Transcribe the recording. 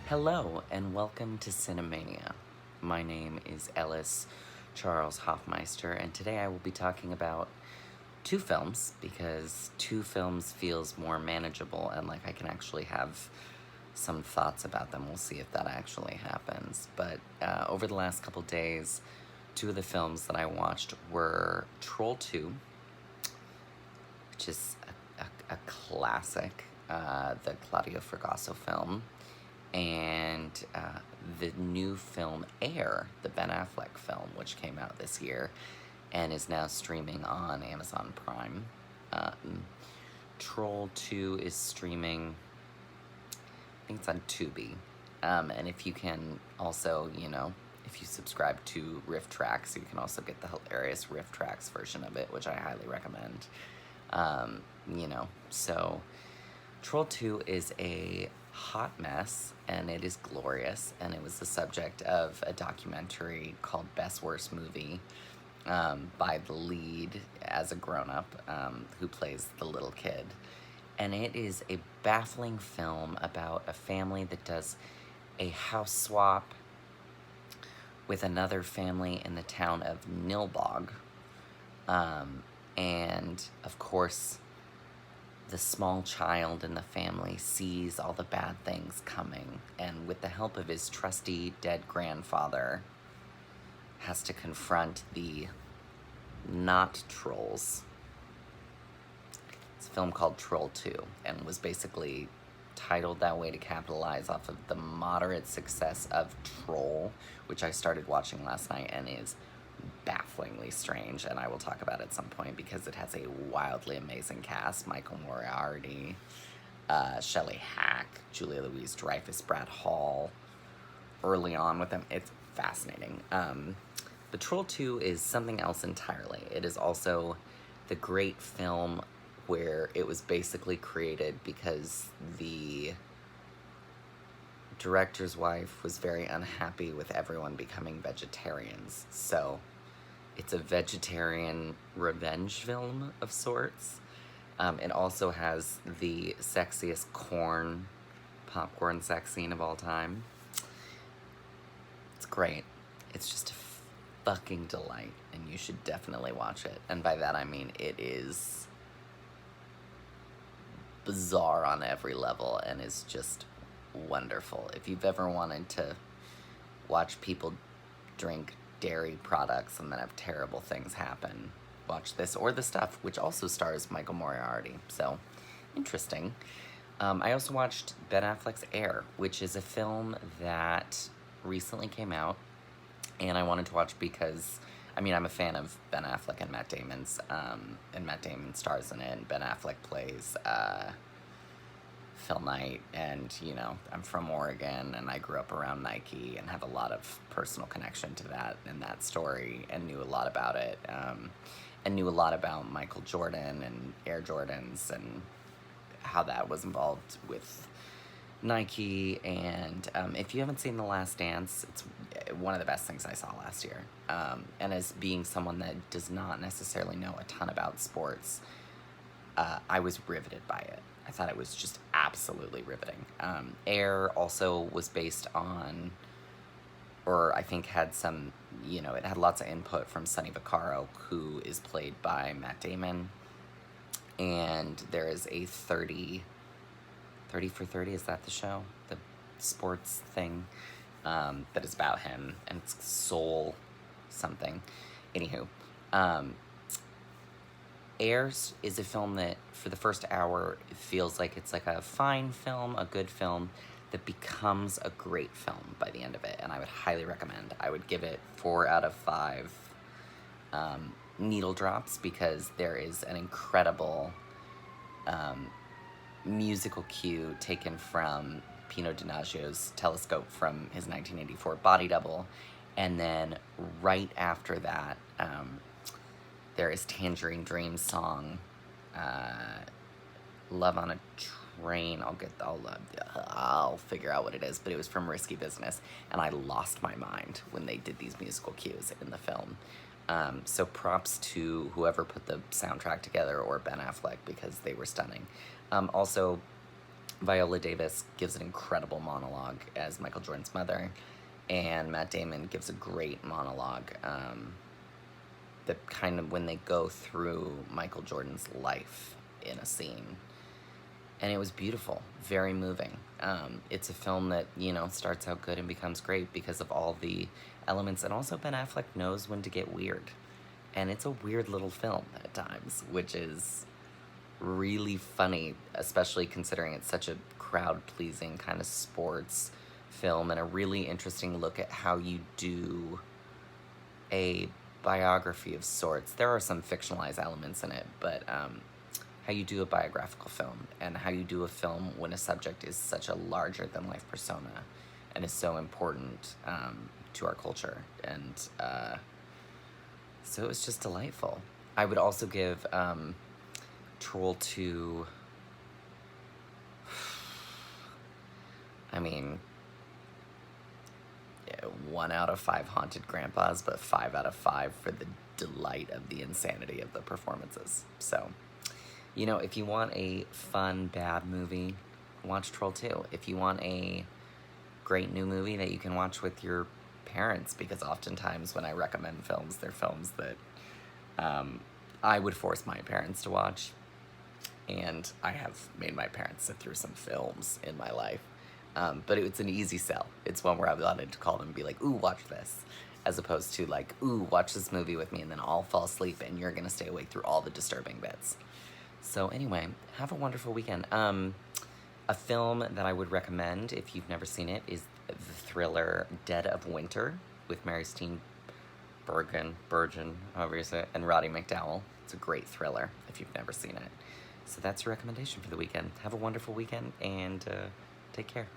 Hello and welcome to Cinemania. My name is Ellis Charles Hoffmeister, and today I will be talking about two films because two films feels more manageable and like I can actually have some thoughts about them. We'll see if that actually happens. But over the last couple days, two of the films that I watched were Troll 2, which is a classic, the Claudio Fragasso film, and the new film Air, the Ben Affleck film, which came out this year and is now streaming on Amazon Prime. Troll 2 is streaming, I think it's on Tubi. And if you can also, if you subscribe to Riff Tracks, you can also get the hilarious Riff Tracks version of it, which I highly recommend. So Troll 2 is a hot mess, and it is glorious, and it was the subject of a documentary called Best Worst Movie by the lead as a grown-up who plays the little kid. And it is a baffling film about a family that does a house swap with another family in the town of Nilbog. And, of course, the small child in the family sees all the bad things coming, and with the help of his trusty dead grandfather, has to confront the not trolls. It's a film called Troll 2, and was basically titled that way to capitalize off of the moderate success of Troll, which I started watching last night and is bafflingly strange, and I will talk about it at some point because it has a wildly amazing cast. Michael Moriarty, Shelley Hack, Julia Louis-Dreyfus, Brad Hall, early on with them. It's fascinating. But Troll 2 is something else entirely. It is also the great film where it was basically created because the director's wife was very unhappy with everyone becoming vegetarians. So it's a vegetarian revenge film of sorts. It also has the sexiest popcorn sex scene of all time. It's great. It's just a fucking delight, and you should definitely watch it. And by that I mean it is bizarre on every level and is just wonderful. If you've ever wanted to watch people drink dairy products and then have terrible things happen, watch this, or The Stuff, which also stars Michael Moriarty. So, interesting. I also watched Ben Affleck's Air, which is a film that recently came out, and I wanted to watch because, I'm a fan of Ben Affleck and Matt Damon's, and Matt Damon stars in it, and Ben Affleck plays, Phil Knight, and, I'm from Oregon, and I grew up around Nike, and have a lot of personal connection to that, and that story, and knew a lot about it, and knew a lot about Michael Jordan, and Air Jordans, and how that was involved with Nike, and if you haven't seen The Last Dance, it's one of the best things I saw last year, and as being someone that does not necessarily know a ton about sports, I was riveted by it. I thought it was just absolutely riveting. Air also was based on, or I think had some, it had lots of input from Sonny Vaccaro, who is played by Matt Damon, and there is a 30 for 30, is that the show? The sports thing that is about him, and it's Soul something. Anywho, Air is a film that, for the first hour, it feels like it's like a fine film, a good film, that becomes a great film by the end of it, and I would highly recommend. I would give it 4 out of 5 needle drops, because there is an incredible musical cue taken from Pino Donaggio's Telescope from his 1984 Body Double, and then right after that, there is Tangerine Dream song, Love on a Train. I'll figure out what it is, but it was from Risky Business, and I lost my mind when they did these musical cues in the film. So props to whoever put the soundtrack together, or Ben Affleck, because they were stunning. Also, Viola Davis gives an incredible monologue as Michael Jordan's mother, and Matt Damon gives a great monologue that kind of when they go through Michael Jordan's life in a scene. And it was beautiful, very moving. It's a film that, you know, starts out good and becomes great because of all the elements. And also Ben Affleck knows when to get weird. And it's a weird little film at times, which is really funny, especially considering it's such a crowd-pleasing kind of sports film, and a really interesting look at how you do a biography of sorts. There are some fictionalized elements in it, but how you do a biographical film, and how you do a film when a subject is such a larger-than-life persona and is so important to our culture. And so it was just delightful. I would also give Troll 2, I mean, 1 out of 5 haunted grandpas, but 5 out of 5 for the delight of the insanity of the performances. So, you know, if you want a fun, bad movie, watch Troll 2. If you want a great new movie that you can watch with your parents, because oftentimes when I recommend films, they're films that I would force my parents to watch. And I have made my parents sit through some films in my life. But it's an easy sell. It's one where I wanted to call them and be like, ooh, watch this. As opposed to like, ooh, watch this movie with me, and then I'll fall asleep and you're gonna stay awake through all the disturbing bits. So anyway, have a wonderful weekend. A film that I would recommend, if you've never seen it, is the thriller Dead of Winter with Mary Steenburgen, however you say it, and Roddy McDowall. It's a great thriller if you've never seen it. So that's your recommendation for the weekend. Have a wonderful weekend, and take care.